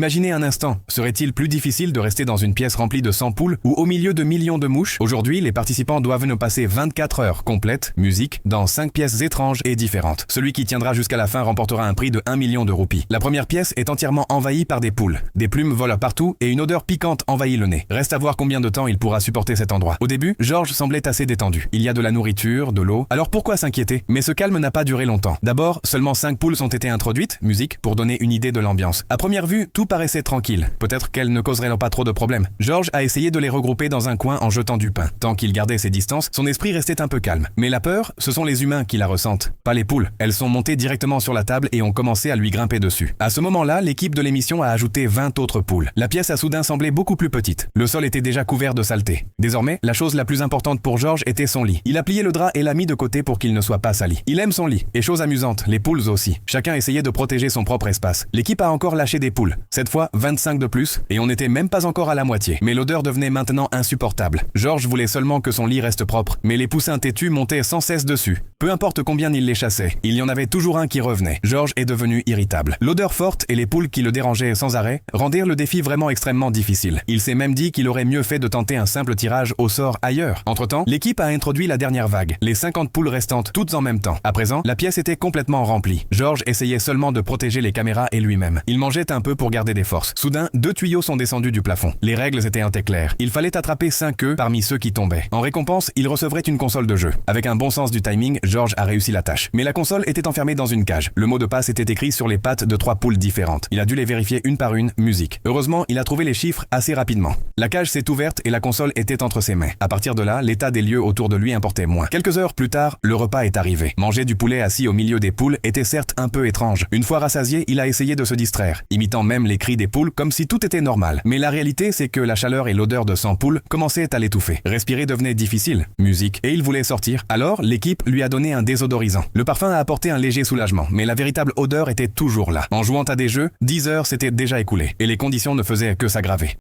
Imaginez un instant, serait-il plus difficile de rester dans une pièce remplie de 100 poules ou au milieu de millions de mouches? Aujourd'hui, les participants doivent ne passer 24 heures complètes, musique, dans 5 pièces étranges et différentes. Celui qui tiendra jusqu'à la fin remportera un prix de 1 million de roupies. La première pièce est entièrement envahie par des poules. Des plumes volent partout et une odeur piquante envahit le nez. Reste à voir combien de temps il pourra supporter cet endroit. Au début, George semblait assez détendu. Il y a de la nourriture, de l'eau, alors pourquoi s'inquiéter? Mais ce calme n'a pas duré longtemps. D'abord, seulement 5 poules ont été introduites, musique, pour donner une idée de l'ambiance. À première vue, tout paraissait tranquille. Peut-être qu'elles ne causeraient pas trop de problèmes. George a essayé de les regrouper dans un coin en jetant du pain. Tant qu'il gardait ses distances, son esprit restait un peu calme. Mais la peur, ce sont les humains qui la ressentent, pas les poules. Elles sont montées directement sur la table et ont commencé à lui grimper dessus. À ce moment-là, l'équipe de l'émission a ajouté 20 autres poules. La pièce a soudain semblé beaucoup plus petite. Le sol était déjà couvert de saleté. Désormais, la chose la plus importante pour George était son lit. Il a plié le drap et l'a mis de côté pour qu'il ne soit pas sali. Il aime son lit. Et chose amusante, les poules aussi. Chacun essayait de protéger son propre espace. L'équipe a encore lâché des poules. Cette fois, 25 de plus, et on n'était même pas encore à la moitié. Mais l'odeur devenait maintenant insupportable. George voulait seulement que son lit reste propre, mais les poussins têtus montaient sans cesse dessus. Peu importe combien il les chassait, il y en avait toujours un qui revenait. George est devenu irritable. L'odeur forte et les poules qui le dérangeaient sans arrêt rendirent le défi vraiment extrêmement difficile. Il s'est même dit qu'il aurait mieux fait de tenter un simple tirage au sort ailleurs. Entre-temps, l'équipe a introduit la dernière vague, les 50 poules restantes toutes en même temps. À présent, la pièce était complètement remplie. George essayait seulement de protéger les caméras et lui-même. Il mangeait un peu pour garder des forces. Soudain, 2 tuyaux sont descendus du plafond. Les règles étaient claires. Il fallait attraper 5 œufs parmi ceux qui tombaient. En récompense, il recevrait une console de jeu. Avec un bon sens du timing, George a réussi la tâche. Mais la console était enfermée dans une cage. Le mot de passe était écrit sur les pattes de 3 poules différentes. Il a dû les vérifier une par une, musique. Heureusement, il a trouvé les chiffres assez rapidement. La cage s'est ouverte et la console était entre ses mains. À partir de là, l'état des lieux autour de lui importait moins. Quelques heures plus tard, le repas est arrivé. Manger du poulet assis au milieu des poules était certes un peu étrange. Une fois rassasié, il a essayé de se distraire, imitant même les cris des poules comme si tout était normal. Mais la réalité, c'est que la chaleur et l'odeur de 100 poules commençaient à l'étouffer. Respirer devenait difficile, musique, et il voulait sortir. Alors, l'équipe lui a donné un désodorisant. Le parfum a apporté un léger soulagement, mais la véritable odeur était toujours là. En jouant à des jeux, 10 heures s'étaient déjà écoulées, et les conditions ne faisaient que s'aggraver.